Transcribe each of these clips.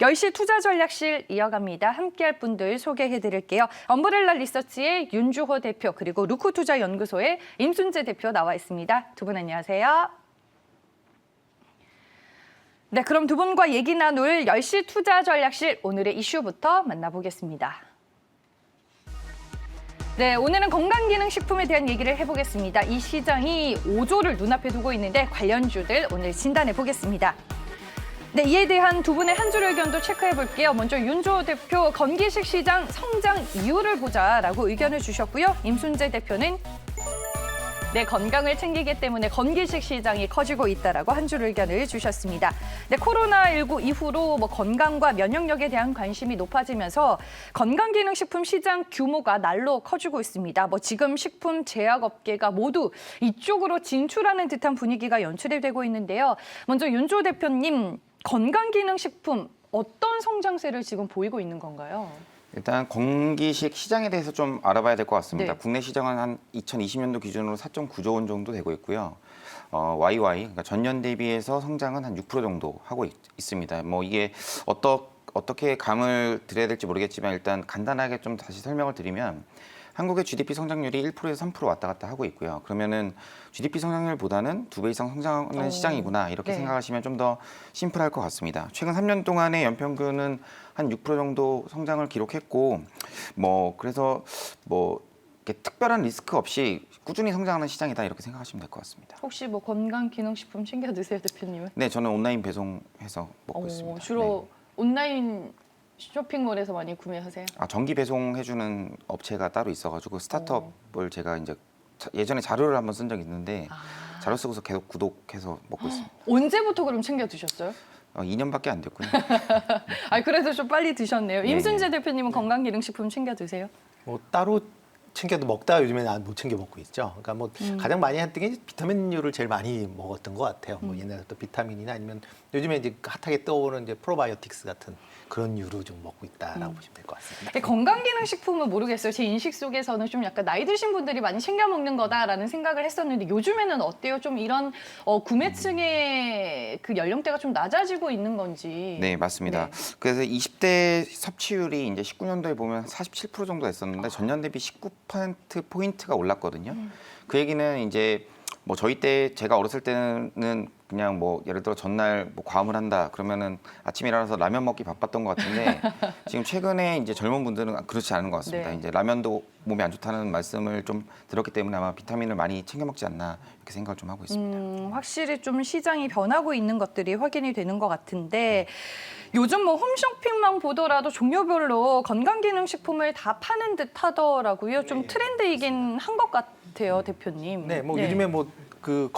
10시 투자 전략실 이어갑니다. 함께할 분들 소개해드릴게요. 엄브렐라 리서치의 윤주호 대표 그리고 루크투자연구소의 임순재 대표 나와 있습니다. 두 분 안녕하세요. 네, 그럼 두 분과 얘기 나눌 10시 투자 전략실 오늘의 이슈부터 만나보겠습니다. 네, 오늘은 건강기능식품에 대한 얘기를 해보겠습니다. 이 시장이 5조를 눈앞에 두고 있는데 관련주들 오늘 진단해 보겠습니다. 네, 이에 대한 두 분의 한 줄 의견도 체크해 볼게요. 먼저 윤주호 대표, 건기식 시장 성장 이유를 보자라고 의견을 주셨고요. 임순재 대표는 네, 건강을 챙기기 때문에 건기식 시장이 커지고 있다라고 한 줄 의견을 주셨습니다. 네, 코로나19 이후로 건강과 면역력에 대한 관심이 높아지면서 건강기능식품 시장 규모가 날로 커지고 있습니다. 지금 식품 제약업계가 모두 이쪽으로 진출하는 듯한 분위기가 연출이 되고 있는데요. 먼저 윤주호 대표님, 건강기능식품 어떤 성장세를 지금 보이고 있는 건가요? 일단 건기식 시장에 대해서 좀 알아봐야 될 것 같습니다. 네. 국내 시장은 한 2020년도 기준으로 4.9조 원 정도 되고 있고요. YY, 그러니까 전년 대비해서 성장은 한 6% 정도 하고 있습니다. 이게 어떻게 감을 드려야 될지 모르겠지만 일단 간단하게 좀 다시 설명을 드리면 한국의 GDP 성장률이 1%에서 3% 왔다 갔다 하고 있고요. 그러면은 GDP 성장률보다는 2배 이상 성장하는 시장이구나 이렇게 네. 생각하시면 좀 더 심플할 것 같습니다. 최근 3년 동안의 연평균은 한 6% 정도 성장을 기록했고, 그래서 이렇게 특별한 리스크 없이 꾸준히 성장하는 시장이다 이렇게 생각하시면 될 것 같습니다. 혹시 건강기능식품 챙겨 드세요, 대표님은? 네, 저는 온라인 배송해서 먹고 있습니다. 주로 온라인 쇼핑몰에서 많이 구매하세요? 정기 배송해주는 업체가 따로 있어가지고 스타트업을 제가 이제 예전에 자료를 한번 쓴 적이 있는데 자료 쓰고서 계속 구독해서 먹고 있습니다. 언제부터 그럼 챙겨 드셨어요? 2년밖에 안 됐고요. 그래도 좀 빨리 드셨네요. 네. 임순재 대표님은 건강기능식품 챙겨 드세요? 따로 챙겨도 먹다가 요즘에는 못 챙겨 먹고 있죠. 그러니까 가장 많이 했던 게 비타민류를 제일 많이 먹었던 것 같아요. 옛날부터 비타민이나 아니면 요즘에 이제 핫하게 떠오르는 이제 프로바이오틱스 같은 그런 류로 좀 먹고 있다라고 보시면 될 것 같습니다. 건강기능식품은 모르겠어요. 제 인식 속에서는 좀 약간 나이 드신 분들이 많이 챙겨 먹는 거다라는 생각을 했었는데 요즘에는 어때요? 좀 이런 구매층의 그 연령대가 좀 낮아지고 있는 건지. 네, 맞습니다. 네. 그래서 20대 섭취율이 이제 19년도에 보면 47% 정도 됐었는데 전년 대비 19%포인트가 올랐거든요. 그 얘기는 이제 저희 때 제가 어렸을 때는 그냥 예를 들어 전날 과음을 한다 그러면은 아침에 일어나서 라면 먹기 바빴던 것 같은데 지금 최근에 이제 젊은 분들은 그렇지 않은 것 같습니다. 네. 이제 라면도 몸에 안 좋다는 말씀을 좀 들었기 때문에 아마 비타민을 많이 챙겨 먹지 않나 이렇게 생각을 좀 하고 있습니다. 확실히 좀 시장이 변하고 있는 것들이 확인이 되는 것 같은데 요즘 홈쇼핑만 보더라도 종류별로 건강기능식품을 다 파는 듯 하더라고요. 좀 트렌드이긴 한 것 같아요, 대표님. 네, 요즘에 그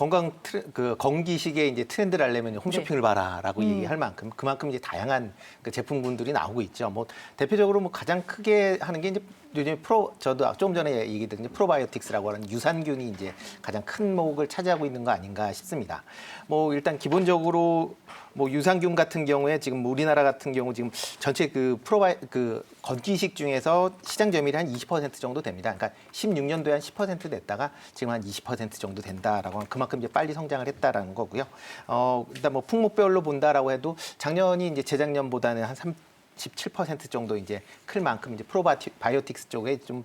건기식의 이제 트렌드를 알려면 홈쇼핑을 봐라라고 얘기할 만큼 그만큼 이제 다양한 그 제품군들이 나오고 있죠. 대표적으로 가장 크게 하는 게 이제 요즘 저도 조금 전에 얘기했던 프로바이오틱스라고 하는 유산균이 이제 가장 큰 목을 차지하고 있는 거 아닌가 싶습니다. 일단 기본적으로 유산균 같은 경우에 지금 우리나라 같은 경우 지금 전체 그 건기식 중에서 시장 점유율이 한 20% 정도 됩니다. 그러니까 16년도에 한 10% 됐다가 지금 한 20% 정도 된다라고 하면 그만큼 이제 빨리 성장을 했다라는 거고요. 일단 품목별로 본다라고 해도 작년이 이제 재작년보다는 한 37% 정도 이제 클 만큼 이제 프로바이오틱스 쪽에 좀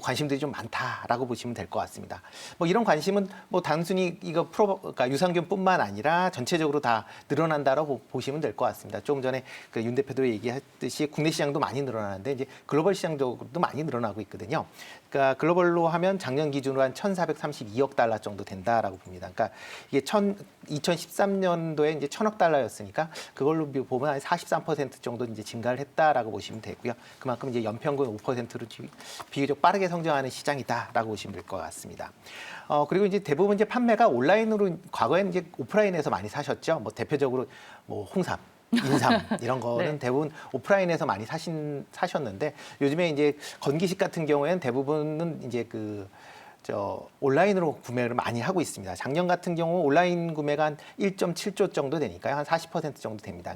관심들이 좀 많다라고 보시면 될 것 같습니다. 이런 관심은 단순히 그러니까 유산균뿐만 아니라 전체적으로 다 늘어난다라고 보시면 될 것 같습니다. 조금 전에 그 윤 대표도 얘기했듯이 국내 시장도 많이 늘어나는데 이제 글로벌 시장적으로도 많이 늘어나고 있거든요. 그러니까 글로벌로 하면 작년 기준으로 한 1,432억 달러 정도 된다라고 봅니다. 그러니까 이게 2013년도에 이제 1,000억 달러였으니까 그걸로 보면 한 43% 정도 이제 증가를 했다라고 보시면 되고요. 그만큼 이제 연평균 5%로 비교적 빠르게 성장하는 시장이다라고 보시면 될 것 같습니다. 그리고 이제 대부분 이제 판매가 온라인으로 과거에는 이제 오프라인에서 많이 사셨죠. 대표적으로 홍삼, 인삼 이런 거는 네. 대부분 오프라인에서 많이 사셨는데 요즘에 이제 건기식 같은 경우에는 대부분은 이제 온라인으로 구매를 많이 하고 있습니다. 작년 같은 경우 온라인 구매가 한 1.7조 정도 되니까요. 한 40% 정도 됩니다.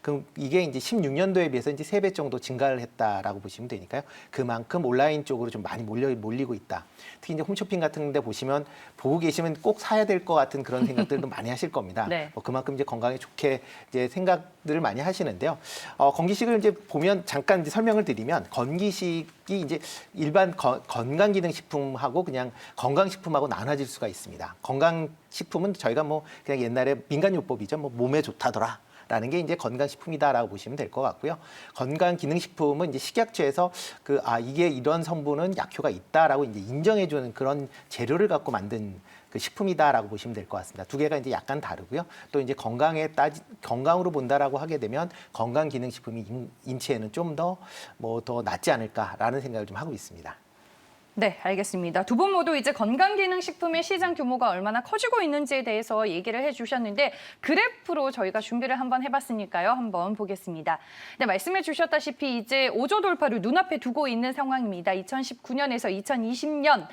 그러니까 이게 이제 16년도에 비해서 이제 3배 정도 증가를 했다라고 보시면 되니까요. 그만큼 온라인 쪽으로 좀 많이 몰리고 있다. 특히 이제 홈쇼핑 같은 데 보시면 보고 계시면 꼭 사야 될 것 같은 그런 생각들도 많이 하실 겁니다. 네. 그만큼 이제 건강에 좋게 이제 생각들을 많이 하시는데요. 건기식을 이제 보면 잠깐 이제 설명을 드리면 건기식이 이제 일반 건강기능식품하고 그냥 건강식품하고 나눠질 수가 있습니다. 건강식품은 저희가 뭐 그냥 옛날에 민간요법이죠. 뭐 몸에 좋다더라. 라는 게 이제 건강식품이다라고 보시면 될 것 같고요. 건강기능식품은 이제 식약처에서 이게 이런 성분은 약효가 있다라고 이제 인정해주는 그런 재료를 갖고 만든 그 식품이다라고 보시면 될 것 같습니다. 두 개가 이제 약간 다르고요. 또 이제 건강으로 본다라고 하게 되면 건강기능식품이 인체에는 좀 더 더 낫지 않을까라는 생각을 좀 하고 있습니다. 네, 알겠습니다. 두 분 모두 이제 건강기능식품의 시장 규모가 얼마나 커지고 있는지에 대해서 얘기를 해주셨는데 그래프로 저희가 준비를 한번 해봤으니까요. 한번 보겠습니다. 네, 말씀해 주셨다시피 이제 5조 돌파를 눈앞에 두고 있는 상황입니다. 2019년에서 2020년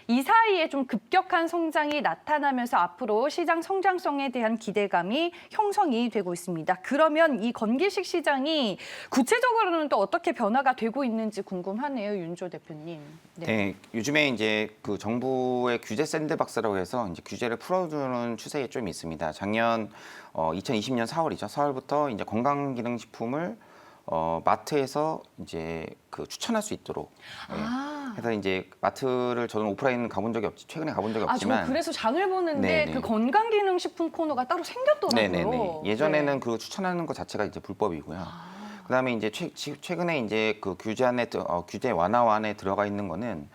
이 사이에 좀 급격한 성장이 나타나면서 앞으로 시장 성장성에 대한 기대감이 형성이 되고 있습니다. 그러면 이 건기식 시장이 구체적으로는 또 어떻게 변화가 되고 있는지 궁금하네요, 윤조 대표님. 네, 요즘에 이제 그 정부의 규제 샌드박스라고 해서 이제 규제를 풀어주는 추세에 좀 있습니다. 작년 2020년 4월이죠. 4월부터 이제 건강기능식품을 마트에서 이제 추천할 수 있도록. 그래서 이제 마트를 저는 오프라인 가본 적이 최근에 가본 적이 없지만. 저 그래서 장을 보는데 네네. 그 건강기능식품 코너가 따로 생겼더라고요. 네네네. 예전에는 그 추천하는 것 자체가 이제 불법이고요. 그다음에 이제 최근에 이제 그 규제 완화안에 들어가 있는 거는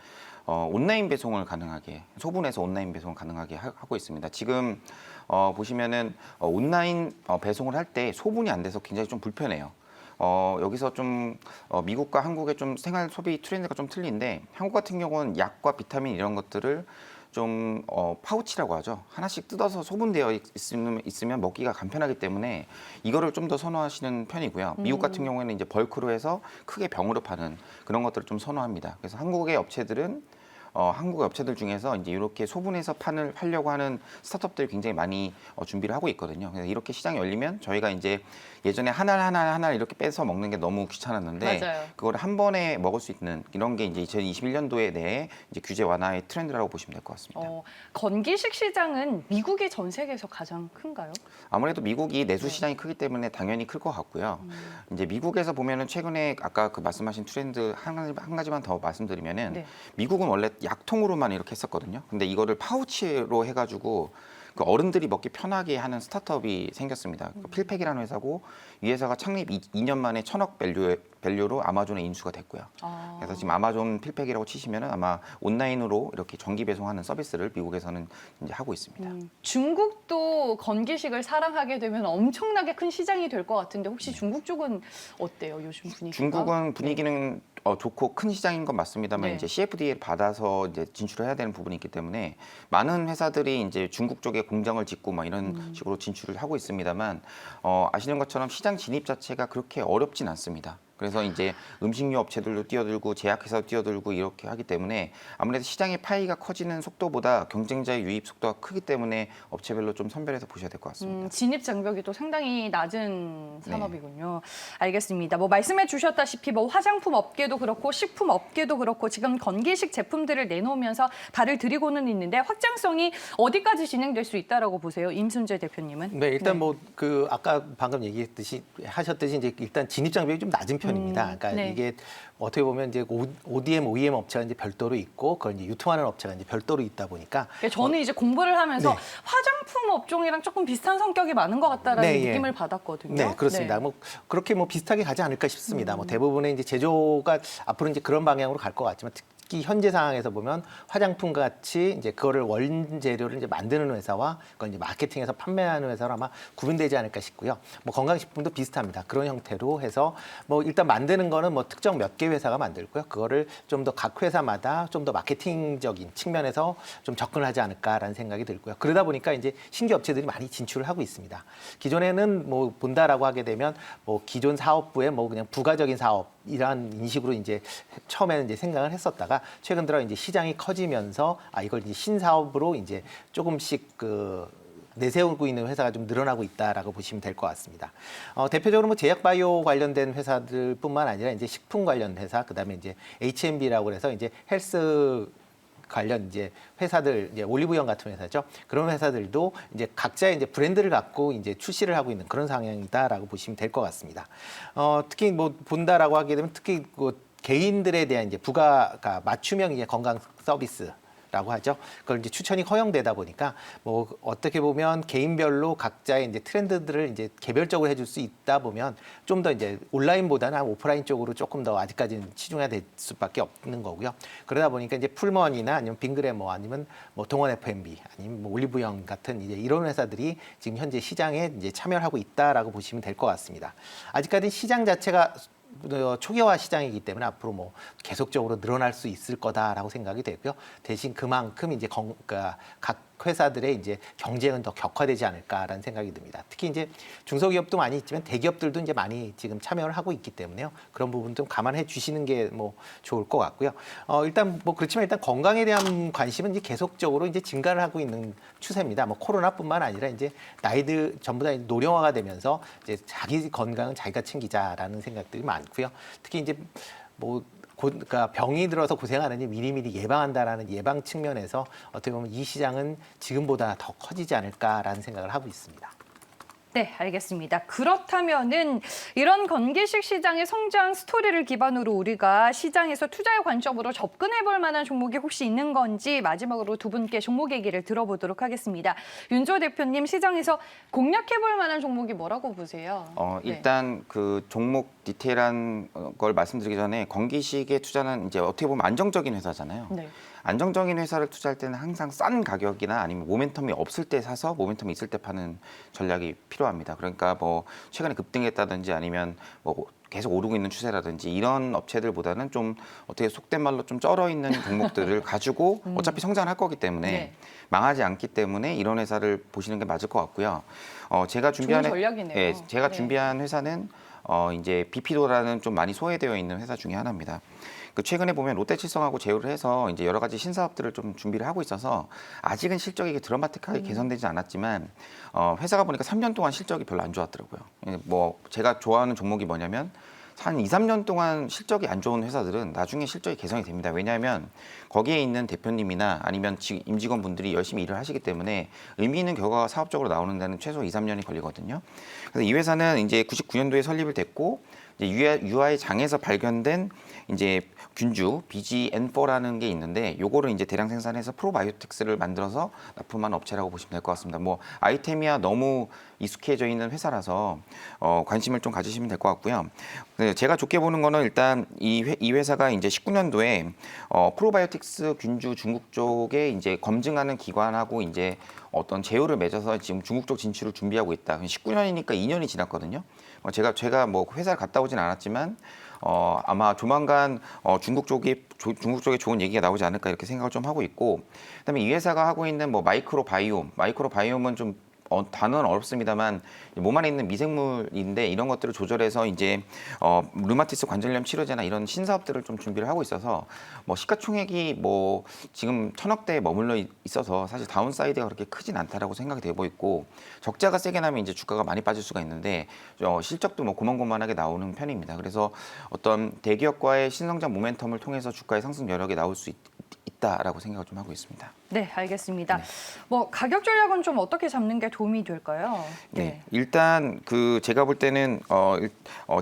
온라인 배송을 가능하게 소분해서 온라인 배송을 가능하게 하고 있습니다. 지금 보시면은 온라인 배송을 할 때 소분이 안 돼서 굉장히 좀 불편해요. 여기서 좀 미국과 한국의 좀 생활 소비 트렌드가 좀 틀린데 한국 같은 경우는 약과 비타민 이런 것들을 좀 파우치라고 하죠. 하나씩 뜯어서 소분되어 있으면 먹기가 간편하기 때문에 이거를 좀 더 선호하시는 편이고요. 미국 같은 경우에는 이제 벌크로 해서 크게 병으로 파는 그런 것들을 좀 선호합니다. 그래서 한국의 업체들 중에서 이제 이렇게 소분해서 팔려고 하는 스타트업들이 굉장히 많이 준비를 하고 있거든요. 그래서 이렇게 시장이 열리면 저희가 이제 예전에 하나 이렇게 빼서 먹는 게 너무 귀찮았는데 맞아요. 그걸 한 번에 먹을 수 있는 이런 게 이제 2021년도에 내에 이제 규제 완화의 트렌드라고 보시면 될 것 같습니다. 건기식 시장은 미국이 전 세계에서 가장 큰가요? 아무래도 미국이 내수 시장이 크기 때문에 당연히 클 것 같고요. 이제 미국에서 보면은 최근에 아까 그 말씀하신 트렌드 한 가지만 더 말씀드리면은 네. 미국은 원래 약통으로만 이렇게 했었거든요. 근데 이거를 파우치로 해가지고 그 어른들이 먹기 편하게 하는 스타트업이 생겼습니다. 그 필팩이라는 회사고 이 회사가 창립 2년 만에 1,000억 밸류로 아마존에 인수가 됐고요. 그래서 지금 아마존 필팩이라고 치시면은 아마 온라인으로 이렇게 정기 배송하는 서비스를 미국에서는 이제 하고 있습니다. 중국도 건기식을 사랑하게 되면 엄청나게 큰 시장이 될 것 같은데 혹시 중국 쪽은 어때요? 요즘 분위기가? 중국은 분위기는 좋고 큰 시장인 건 맞습니다만 네. 이제 CFDA를 받아서 이제 진출을 해야 되는 부분이 있기 때문에 많은 회사들이 이제 중국 쪽에 공장을 짓고 막 이런 식으로 진출을 하고 있습니다만 아시는 것처럼 시장 진입 자체가 그렇게 어렵진 않습니다. 그래서 이제 음식료 업체들도 뛰어들고 제약회사 뛰어들고 이렇게 하기 때문에 아무래도 시장의 파이가 커지는 속도보다 경쟁자의 유입 속도가 크기 때문에 업체별로 좀 선별해서 보셔야 될 것 같습니다. 진입 장벽이 또 상당히 낮은 산업이군요. 알겠습니다. 뭐 말씀해 주셨다시피 뭐 화장품 업계도 그렇고 식품 업계도 그렇고 지금 건기식 제품들을 내놓으면서 발을 들이고는 있는데 확장성이 어디까지 진행될 수 있다라고 보세요? 임순재 대표님은? 네, 일단 뭐 아까 방금 하셨듯이 이제 일단 진입 장벽이 좀 낮은 편입니다. 그러니까 네. 이게 어떻게 보면 이제 ODM, OEM 업체가 이제 별도로 있고 그걸 이제 유통하는 업체가 이제 별도로 있다 보니까 저는 이제 공부를 하면서 네. 화장품 업종이랑 조금 비슷한 성격이 많은 것 같다라는 네, 예. 느낌을 받았거든요. 네, 그렇습니다. 네. 뭐 그렇게 뭐 비슷하게 가지 않을까 싶습니다. 뭐 대부분의 이제 제조가 앞으로 이제 그런 방향으로 갈 것 같지만 특히 현재 상황에서 보면 화장품 같이 이제 그거를 원재료를 이제 만드는 회사와 그걸 이제 마케팅해서 판매하는 회사로 아마 구분되지 않을까 싶고요. 뭐 건강식품도 비슷합니다. 그런 형태로 해서 뭐 일단 만드는 거는 뭐 특정 몇 개 회사가 만들고요. 그거를 좀 더 각 회사마다 좀 더 마케팅적인 측면에서 좀 접근하지 않을까라는 생각이 들고요. 그러다 보니까 이제 신규 업체들이 많이 진출을 하고 있습니다. 기존에는 뭐 본다라고 하게 되면 뭐 기존 사업부의 뭐 그냥 부가적인 사업 이러한 인식으로 이제 처음에는 이제 생각을 했었다가 최근 들어 이제 시장이 커지면서 이걸 이제 신사업으로 이제 조금씩 내세우고 있는 회사가 좀 늘어나고 있다라고 보시면 될 것 같습니다. 대표적으로 뭐 제약 바이오 관련된 회사들뿐만 아니라 이제 식품 관련 회사, 그다음에 이제 H&B라고 해서 이제 헬스 관련 이제 회사들, 이제 올리브영 같은 회사죠. 그런 회사들도 이제 각자의 이제 브랜드를 갖고 이제 출시를 하고 있는 그런 상황이다라고 보시면 될 것 같습니다. 특히 뭐 본다라고 하게 되면 특히 개인들에 대한 이제 부가가 맞춤형 이제 건강 서비스. 라고 하죠. 그걸 이제 추천이 허용되다 보니까 뭐 어떻게 보면 개인별로 각자의 이제 트렌드들을 이제 개별적으로 해줄 수 있다 보면 좀 더 이제 온라인보다는 오프라인 쪽으로 조금 더 아직까지는 치중해야 될 수밖에 없는 거고요. 그러다 보니까 이제 풀먼이나 아니면 빙그레모 아니면 뭐 동원 F&B 아니면 뭐 올리브영 같은 이제 이런 회사들이 지금 현재 시장에 이제 참여를 하고 있다라고 보시면 될 것 같습니다. 아직까지 시장 자체가 초기화 시장이기 때문에 앞으로 뭐 계속적으로 늘어날 수 있을 거다라고 생각이 되고요. 대신 그만큼 이제 그러니까 각 회사들의 이제 경쟁은 더 격화되지 않을까라는 생각이 듭니다. 특히 이제 중소기업도 많이 있지만 대기업들도 이제 많이 지금 참여를 하고 있기 때문에요. 그런 부분 좀 감안해 주시는 게 뭐 좋을 것 같고요. 일단 뭐 그렇지만 일단 건강에 대한 관심은 이제 계속적으로 이제 증가를 하고 있는 추세입니다. 뭐 코로나뿐만 아니라 이제 나이들 전부 다 노령화가 되면서 이제 자기 건강은 자기가 챙기자라는 생각들이 많고요. 특히 이제 뭐 그러니까 병이 들어서 고생하느니 미리미리 예방한다라는 예방 측면에서 어떻게 보면 이 시장은 지금보다 더 커지지 않을까라는 생각을 하고 있습니다. 네, 알겠습니다. 그렇다면은 이런 건기식 시장의 성장 스토리를 기반으로 우리가 시장에서 투자의 관점으로 접근해 볼 만한 종목이 혹시 있는 건지 마지막으로 두 분께 종목 얘기를 들어보도록 하겠습니다. 윤조 대표님, 시장에서 공략해 볼 만한 종목이 뭐라고 보세요? 일단 그 종목 디테일한 걸 말씀드리기 전에 건기식의 투자는 이제 어떻게 보면 안정적인 회사잖아요. 네. 안정적인 회사를 투자할 때는 항상 싼 가격이나 아니면 모멘텀이 없을 때 사서 모멘텀이 있을 때 파는 전략이 필요합니다. 그러니까 뭐 최근에 급등했다든지 아니면 뭐 계속 오르고 있는 추세라든지 이런 업체들보다는 좀 어떻게 속된 말로 좀 쩔어 있는 종목들을 가지고 어차피 성장을 할 거기 때문에 네. 망하지 않기 때문에 이런 회사를 보시는 게 맞을 것 같고요. 제가 준비한 좋은 전략이네요. 제가 네. 준비한 회사는 이제 비피도라는 좀 많이 소외되어 있는 회사 중에 하나입니다. 최근에 보면 롯데칠성하고 제휴를 해서 이제 여러 가지 신사업들을 좀 준비를 하고 있어서 아직은 실적이 드라마틱하게 개선되지 않았지만 회사가 보니까 3년 동안 실적이 별로 안 좋았더라고요. 뭐 제가 좋아하는 종목이 뭐냐면 한 2, 3년 동안 실적이 안 좋은 회사들은 나중에 실적이 개선이 됩니다. 왜냐하면 거기에 있는 대표님이나 아니면 임직원분들이 열심히 일을 하시기 때문에 의미 있는 결과가 사업적으로 나오는 데는 최소 2, 3년이 걸리거든요. 그래서 이 회사는 이제 99년도에 설립을 됐고 이제 유아의 장에서 발견된 이제 균주 BGN4라는 게 있는데 요거를 이제 대량 생산해서 프로바이오틱스를 만들어서 납품하는 업체라고 보시면 될 것 같습니다. 뭐 아이템이야 너무 익숙해져 있는 회사라서 관심을 좀 가지시면 될 것 같고요. 제가 좋게 보는 거는 일단 이 회사가 이제 19년도에 프로바이오틱스 균주 중국 쪽에 이제 검증하는 기관하고 이제 어떤 제휴를 맺어서 지금 중국 쪽 진출을 준비하고 있다. 19년이니까 2년이 지났거든요. 제가 뭐 회사를 갔다 오진 않았지만 아마 조만간 중국 쪽에 좋은 얘기가 나오지 않을까 이렇게 생각을 좀 하고 있고, 그다음에 이 회사가 하고 있는 뭐 마이크로바이옴은 좀 단어는 어렵습니다만 몸 안에 있는 미생물인데 이런 것들을 조절해서 이제 류마티스 관절염 치료제나 이런 신사업들을 좀 준비를 하고 있어서 뭐 시가총액이 뭐 지금 1,000억대에 머물러 있어서 사실 다운사이드가 그렇게 크진 않다라고 생각이 되고 있고, 적자가 세게 나면 이제 주가가 많이 빠질 수가 있는데 실적도 뭐 고만고만하게 나오는 편입니다. 그래서 어떤 대기업과의 신성장 모멘텀을 통해서 주가의 상승 여력이 나올 수 있다라고 생각을 좀 하고 있습니다. 네, 알겠습니다. 뭐 가격 전략은 좀 어떻게 잡는 게 도움이 될까요? 네, 일단 제가 볼 때는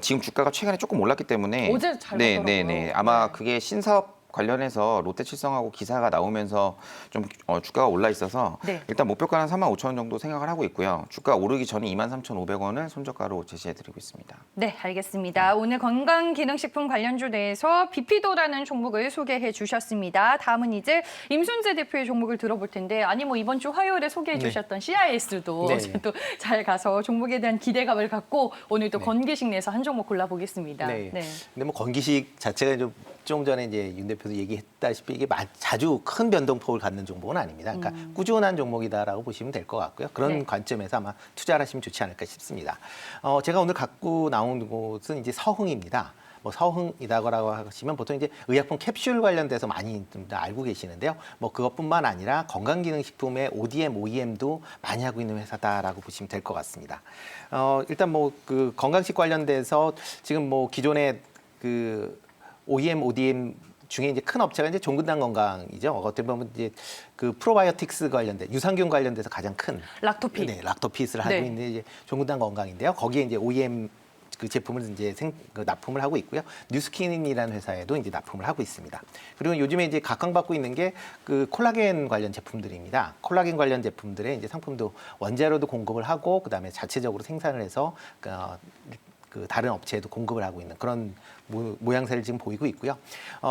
지금 주가가 최근에 조금 올랐기 때문에 어제 잘 가더라고요. 아마 네. 그게 신사업 관련해서 롯데칠성하고 기사가 나오면서 좀 주가가 올라 있어서 네. 일단 목표가는 45,000원 정도 생각을 하고 있고요. 주가 오르기 전에 23,500원을 손절가로 제시해드리고 있습니다. 네, 알겠습니다. 오늘 건강기능식품 관련주 내에서 비피도라는 종목을 소개해 주셨습니다. 다음은 이제 임순재 대표의 종목을 들어볼 텐데, 아니 뭐 이번 주 화요일에 소개해 주셨던 CIS도 네. 또 잘 가서 종목에 대한 기대감을 갖고 오늘 또 네. 건기식 내에서 한 종목 골라보겠습니다. 네. 근데 뭐 건기식 자체가 좀 전에 이제 윤 대표도 얘기했다시피 이게 자주 큰 변동폭을 갖는 종목은 아닙니다. 그러니까 꾸준한 종목이다라고 보시면 될 것 같고요. 그런 네. 관점에서 아마 투자를 하시면 좋지 않을까 싶습니다. 제가 오늘 갖고 나온 곳은 이제 서흥입니다. 뭐 서흥이라고 하시면 보통 이제 의약품 캡슐 관련돼서 많이 좀 다 알고 계시는데요. 뭐 그것뿐만 아니라 건강기능식품의 ODM, OEM도 많이 하고 있는 회사다라고 보시면 될 것 같습니다. 일단 뭐 그 건강식 관련돼서 지금 뭐 기존의 그 OEM, ODM 중에 이제 큰 업체가 이제 종근당 건강이죠. 어떻게 보면 이제 그 프로바이오틱스 관련된 유산균 관련돼서 가장 큰 락토피. 네, 락토핏을 하고 네. 있는 이제 종근당 건강인데요. 거기에 이제 OEM 그 제품을 이제 납품을 하고 있고요. 뉴스킨이라는 회사에도 이제 납품을 하고 있습니다. 그리고 요즘에 이제 각광받고 있는 게 그 콜라겐 관련 제품들입니다. 콜라겐 관련 제품들의 이제 상품도 원자로도 공급을 하고 그다음에 자체적으로 생산을 해서 그 다른 업체에도 공급을 하고 있는 그런 모양새를 지금 보이고 있고요.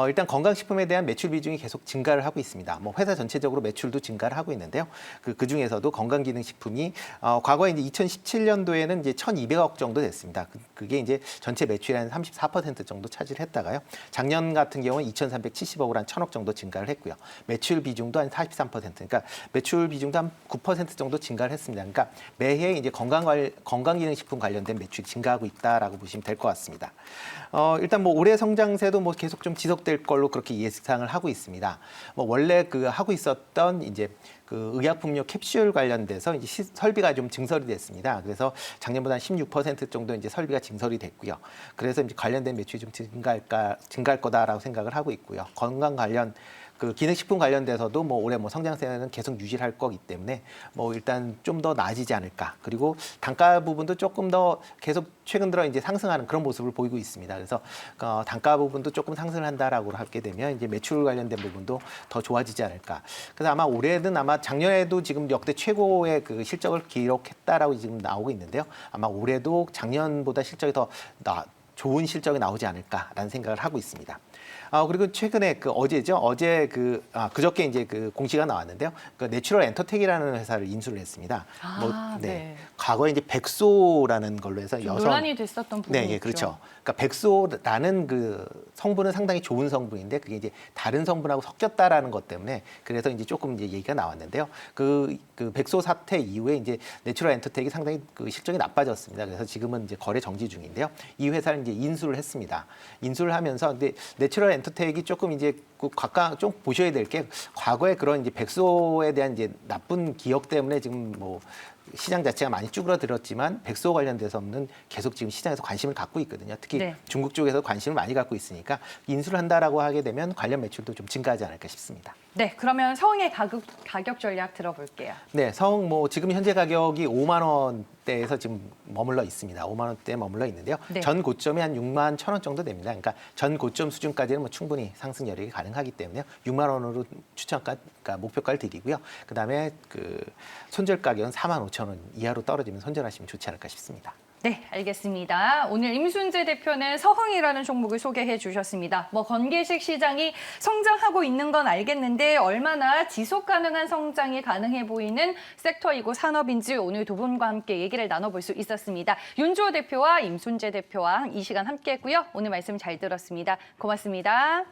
일단 건강식품에 대한 매출 비중이 계속 증가를 하고 있습니다. 뭐 회사 전체적으로 매출도 증가를 하고 있는데요. 그 중에서도 건강기능식품이 과거에 이제 2017년도에는 이제 1,200억 정도 됐습니다. 그게 이제 전체 매출의 한 34% 정도 차지를 했다가요. 작년 같은 경우는 2,370억으로 한 1,000억 정도 증가를 했고요. 매출 비중도 한 43%, 그러니까 매출 비중도 한 9% 정도 증가를 했습니다. 그러니까 매해 이제 건강기능식품 관련된 매출이 증가하고 있다라고 보시면 될 것 같습니다. 일단 뭐 올해 성장세도 뭐 계속 좀 지속될 걸로 그렇게 예상을 하고 있습니다. 뭐 원래 그 하고 있었던 이제 그 의약품용 캡슐 관련돼서 이제 설비가 좀 증설이 됐습니다. 그래서 작년보다 한 16% 정도 이제 설비가 증설이 됐고요. 그래서 이제 관련된 매출이 좀 증가할 거다라고 생각을 하고 있고요. 건강 관련 그 기능식품 관련돼서도 뭐 올해 뭐 성장세는 계속 유지할 거기 때문에 뭐 일단 좀 더 나아지지 않을까. 그리고 단가 부분도 조금 더 계속 최근 들어 이제 상승하는 그런 모습을 보이고 있습니다. 그래서 단가 부분도 조금 상승을 한다라고 하게 되면 이제 매출 관련된 부분도 더 좋아지지 않을까. 그래서 아마 올해는 아마 작년에도 지금 역대 최고의 그 실적을 기록했다라고 지금 나오고 있는데요. 아마 올해도 작년보다 실적이 더 좋은 실적이 나오지 않을까라는 생각을 하고 있습니다. 그리고 최근에 그 어제죠. 어제 그저께 이제 그 공시가 나왔는데요. 그 내추럴 엔터텍이라는 회사를 인수를 했습니다. 네. 과거에 이제 백소라는 걸로 해서 논란이 됐었던 부분이 네, 예, 그렇죠. 그러니까 백소라는 그 성분은 상당히 좋은 성분인데 그게 이제 다른 성분하고 섞였다라는 것 때문에 그래서 이제 조금 이제 얘기가 나왔는데요. 그 백소 사태 이후에 이제 내추럴 엔터텍이 상당히 그 실적이 나빠졌습니다. 그래서 지금은 이제 거래 정지 중인데요. 이 회사를 이제 인수를 했습니다. 인수를 하면서 근데 내추럴 엔터텍이 조금 이제 좀 보셔야 될 게 과거에 그런 이제 백소에 대한 이제 나쁜 기억 때문에 지금 뭐 시장 자체가 많이 쭈그러들었지만 백소 관련돼서는 계속 지금 시장에서 관심을 갖고 있거든요. 특히 네. 중국 쪽에서 관심을 많이 갖고 있으니까 인수를 한다라고 하게 되면 관련 매출도 좀 증가하지 않을까 싶습니다. 네, 그러면 서흥의 가격 전략 들어볼게요. 네, 서흥 뭐 지금 현재 가격이 5만 원대에서 지금 머물러 있습니다. 5만 원대에 머물러 있는데요. 네. 전 고점이 한 6만 1천 원 정도 됩니다. 그러니까 전 고점 수준까지는 뭐 충분히 상승 여력이 가능하기 때문에요. 6만 원으로 그러니까 목표가를 드리고요. 그다음에 그 손절 가격은 4만 5천 원 이하로 떨어지면 손절하시면 좋지 않을까 싶습니다. 네, 알겠습니다. 오늘 임순재 대표는 서흥이라는 종목을 소개해 주셨습니다. 뭐 건기식 시장이 성장하고 있는 건 알겠는데 얼마나 지속 가능한 성장이 가능해 보이는 섹터이고 산업인지 오늘 두 분과 함께 얘기를 나눠볼 수 있었습니다. 윤주호 대표와 임순재 대표와 이 시간 함께했고요. 오늘 말씀 잘 들었습니다. 고맙습니다.